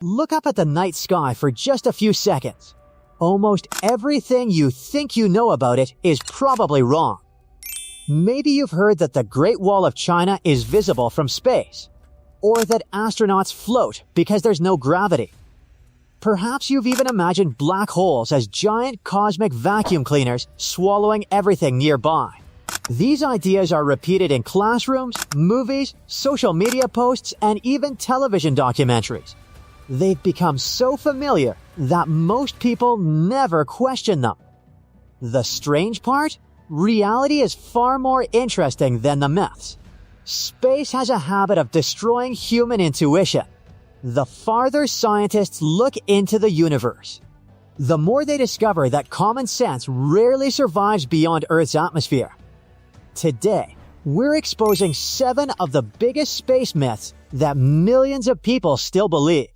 Look up at the night sky for just a few seconds. Almost everything you think you know about it is probably wrong. Maybe you've heard that the Great Wall of China is visible from space, or that astronauts float because there's no gravity. Perhaps you've even imagined black holes as giant cosmic vacuum cleaners swallowing everything nearby. These ideas are repeated in classrooms, movies, social media posts, and even television documentaries. They've become so familiar that most people never question them. The strange part? Reality is far more interesting than the myths. Space has a habit of destroying human intuition. The farther scientists look into the universe, the more they discover that common sense rarely survives beyond Earth's atmosphere. Today, we're exposing 7 of the biggest space myths that millions of people still believe.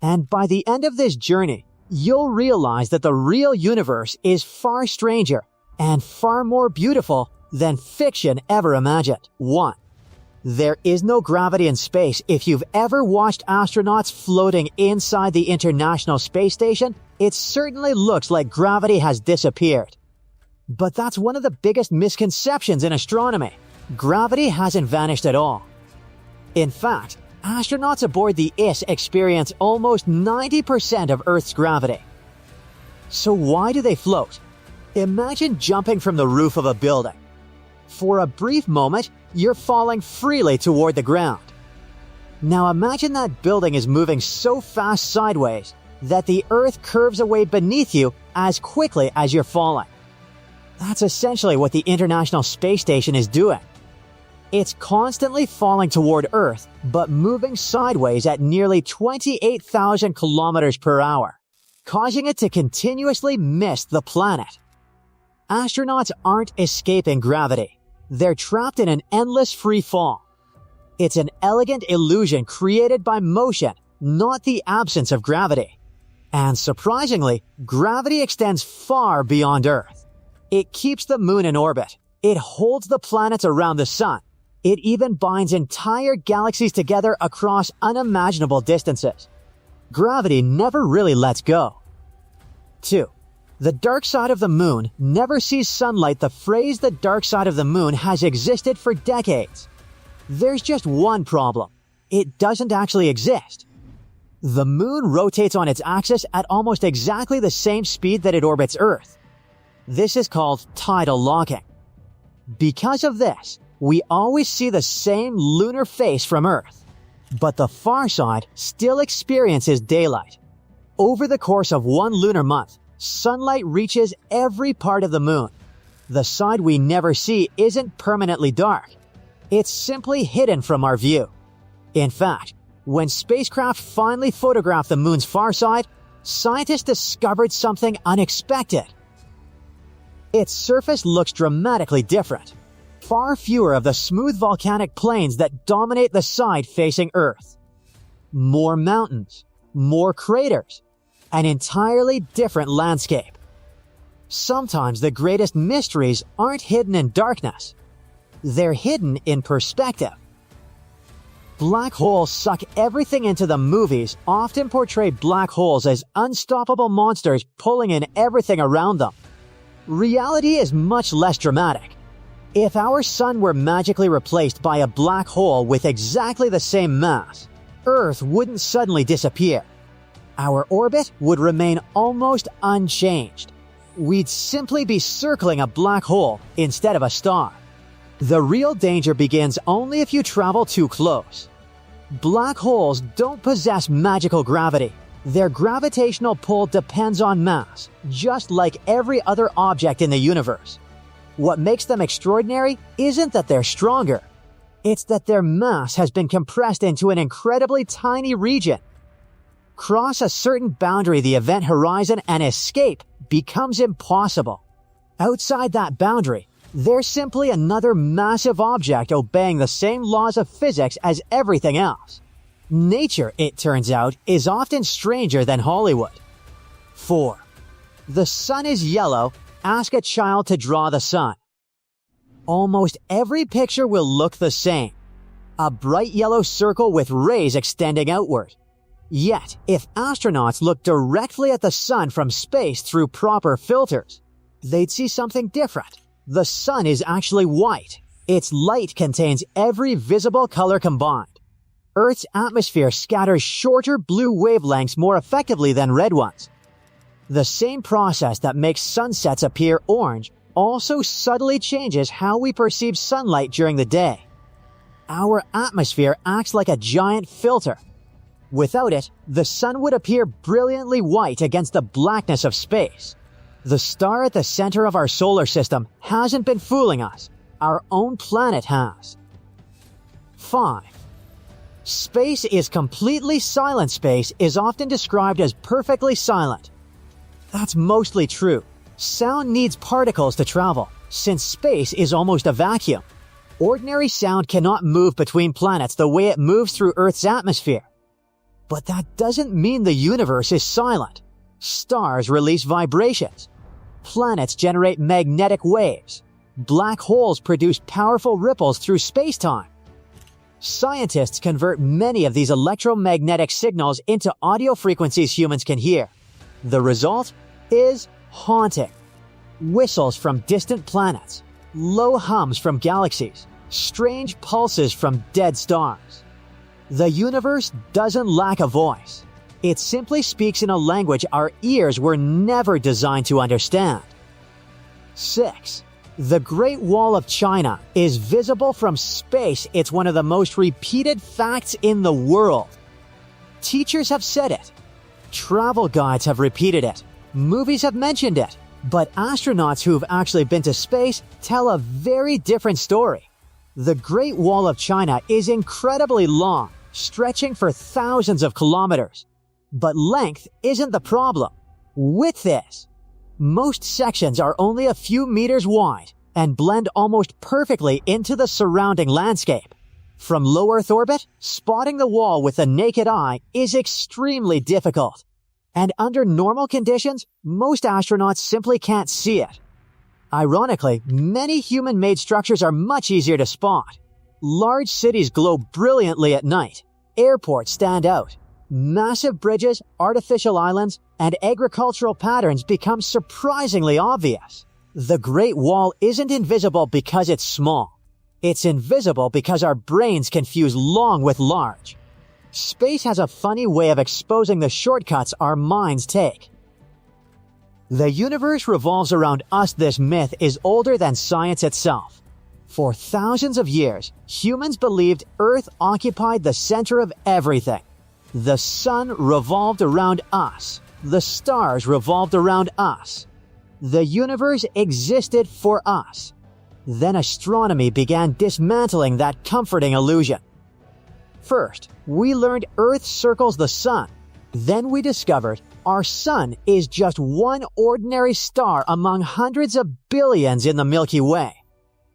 And by the end of this journey, you'll realize that the real universe is far stranger and far more beautiful than fiction ever imagined. 1. There is no gravity in space. If you've ever watched astronauts floating inside the International Space Station, it certainly looks like gravity has disappeared. But that's one of the biggest misconceptions in astronomy. Gravity hasn't vanished at all. In fact, astronauts aboard the ISS experience almost 90% of Earth's gravity. So why do they float? Imagine jumping from the roof of a building. For a brief moment, you're falling freely toward the ground. Now imagine that building is moving so fast sideways that the Earth curves away beneath you as quickly as you're falling. That's essentially what the International Space Station is doing. It's constantly falling toward Earth, but moving sideways at nearly 28,000 kilometers per hour, causing it to continuously miss the planet. Astronauts aren't escaping gravity. They're trapped in an endless free fall. It's an elegant illusion created by motion, not the absence of gravity. And surprisingly, gravity extends far beyond Earth. It keeps the moon in orbit. It holds the planets around the sun. It even binds entire galaxies together across unimaginable distances. Gravity never really lets go. 2. The dark side of the moon never sees sunlight. The phrase "the dark side of the moon" has existed for decades. There's just one problem. It doesn't actually exist. The moon rotates on its axis at almost exactly the same speed that it orbits Earth. This is called tidal locking. Because of this, we always see the same lunar face from Earth. But the far side still experiences daylight. Over the course of one lunar month, sunlight reaches every part of the moon. The side we never see isn't permanently dark. It's simply hidden from our view. In fact, when spacecraft finally photographed the moon's far side, scientists discovered something unexpected. Its surface looks dramatically different. Far fewer of the smooth volcanic plains that dominate the side facing Earth. More mountains, more craters, an entirely different landscape. Sometimes the greatest mysteries aren't hidden in darkness. They're hidden in perspective. Black holes suck everything into the movies, often portray black holes as unstoppable monsters pulling in everything around them. Reality is much less dramatic. If our sun were magically replaced by a black hole with exactly the same mass, Earth wouldn't suddenly disappear. Our orbit would remain almost unchanged. We'd simply be circling a black hole instead of a star. The real danger begins only if you travel too close. Black holes don't possess magical gravity. Their gravitational pull depends on mass, just like every other object in the universe. What makes them extraordinary isn't that they're stronger. It's that their mass has been compressed into an incredibly tiny region. Cross a certain boundary, the event horizon, and escape becomes impossible. Outside that boundary, they're simply another massive object obeying the same laws of physics as everything else. Nature, it turns out, is often stranger than Hollywood. 4. The sun is yellow. Ask a child to draw the sun. Almost every picture will look the same. A bright yellow circle with rays extending outward. Yet, if astronauts looked directly at the sun from space through proper filters, they'd see something different. The sun is actually white. Its light contains every visible color combined. Earth's atmosphere scatters shorter blue wavelengths more effectively than red ones. The same process that makes sunsets appear orange also subtly changes how we perceive sunlight during the day. Our atmosphere acts like a giant filter. Without it, the sun would appear brilliantly white against the blackness of space. The star at the center of our solar system hasn't been fooling us. Our own planet has. 5. Space is completely silent. Space is often described as perfectly silent. That's mostly true. Sound needs particles to travel, since space is almost a vacuum. Ordinary sound cannot move between planets the way it moves through Earth's atmosphere. But that doesn't mean the universe is silent. Stars release vibrations. Planets generate magnetic waves. Black holes produce powerful ripples through space-time. Scientists convert many of these electromagnetic signals into audio frequencies humans can hear. The result is haunting. Whistles from distant planets, low hums from galaxies, strange pulses from dead stars. The universe doesn't lack a voice. It simply speaks in a language our ears were never designed to understand. 6. The Great Wall of China is visible from space. It's one of the most repeated facts in the world. Teachers have said it. Travel guides have repeated it. Movies have mentioned it. But astronauts who've actually been to space tell a very different story. The Great Wall of China is incredibly long, stretching for thousands of kilometers. But length isn't the problem. Width is. Most sections are only a few meters wide and blend almost perfectly into the surrounding landscape. From low Earth orbit, spotting the wall with the naked eye is extremely difficult. And under normal conditions, most astronauts simply can't see it. Ironically, many human-made structures are much easier to spot. Large cities glow brilliantly at night. Airports stand out. Massive bridges, artificial islands, and agricultural patterns become surprisingly obvious. The Great Wall isn't invisible because it's small. It's invisible because our brains confuse long with large. Space has a funny way of exposing the shortcuts our minds take. The universe revolves around us. This myth is older than science itself. For thousands of years, humans believed Earth occupied the center of everything. The sun revolved around us. The stars revolved around us. The universe existed for us. Then astronomy began dismantling that comforting illusion. First, we learned Earth circles the sun. Then we discovered our sun is just one ordinary star among hundreds of billions in the Milky Way.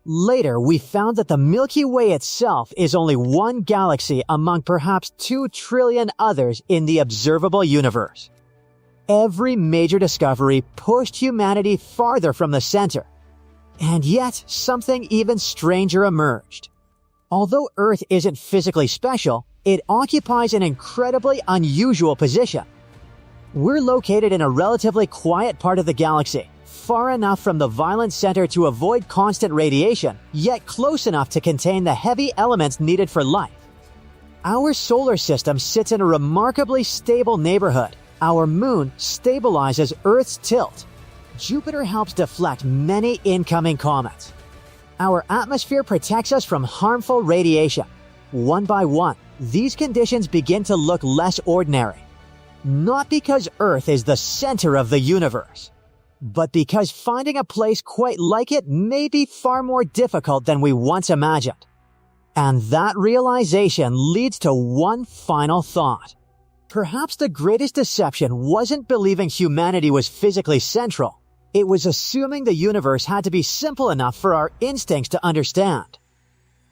Later, we found that the Milky Way itself is only one galaxy among perhaps 2 trillion others in the observable universe. Every major discovery pushed humanity farther from the center. And yet, something even stranger emerged. Although Earth isn't physically special, it occupies an incredibly unusual position. We're located in a relatively quiet part of the galaxy, far enough from the violent center to avoid constant radiation, yet close enough to contain the heavy elements needed for life. Our solar system sits in a remarkably stable neighborhood. Our moon stabilizes Earth's tilt. Jupiter helps deflect many incoming comets. Our atmosphere protects us from harmful radiation. One by one, these conditions begin to look less ordinary. Not because Earth is the center of the universe, but because finding a place quite like it may be far more difficult than we once imagined. And that realization leads to one final thought. Perhaps the greatest deception wasn't believing humanity was physically central. It was assuming the universe had to be simple enough for our instincts to understand.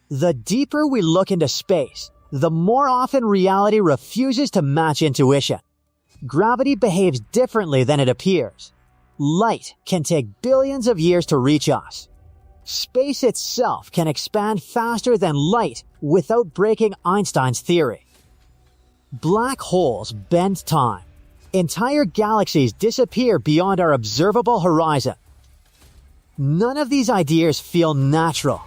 The deeper we look into space, the more often reality refuses to match intuition. Gravity behaves differently than it appears. Light can take billions of years to reach us. Space itself can expand faster than light without breaking Einstein's theory. Black holes bend time. Entire galaxies disappear beyond our observable horizon. None of these ideas feel natural.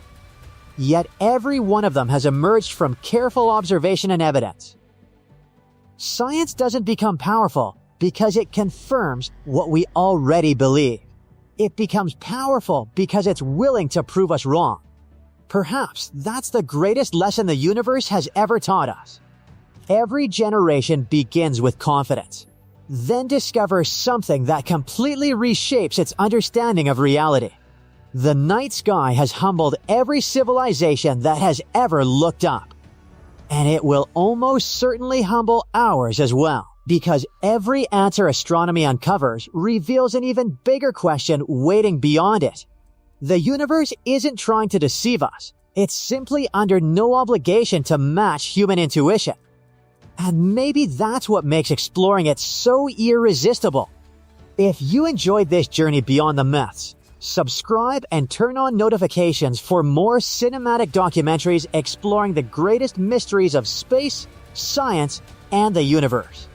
Yet every one of them has emerged from careful observation and evidence. Science doesn't become powerful because it confirms what we already believe. It becomes powerful because it's willing to prove us wrong. Perhaps that's the greatest lesson the universe has ever taught us. Every generation begins with confidence, then discovers something that completely reshapes its understanding of reality. The night sky has humbled every civilization that has ever looked up. And it will almost certainly humble ours as well, because every answer astronomy uncovers reveals an even bigger question waiting beyond it. The universe isn't trying to deceive us. It's simply under no obligation to match human intuition. And maybe that's what makes exploring it so irresistible. If you enjoyed this journey beyond the myths, subscribe and turn on notifications for more cinematic documentaries exploring the greatest mysteries of space, science, and the universe.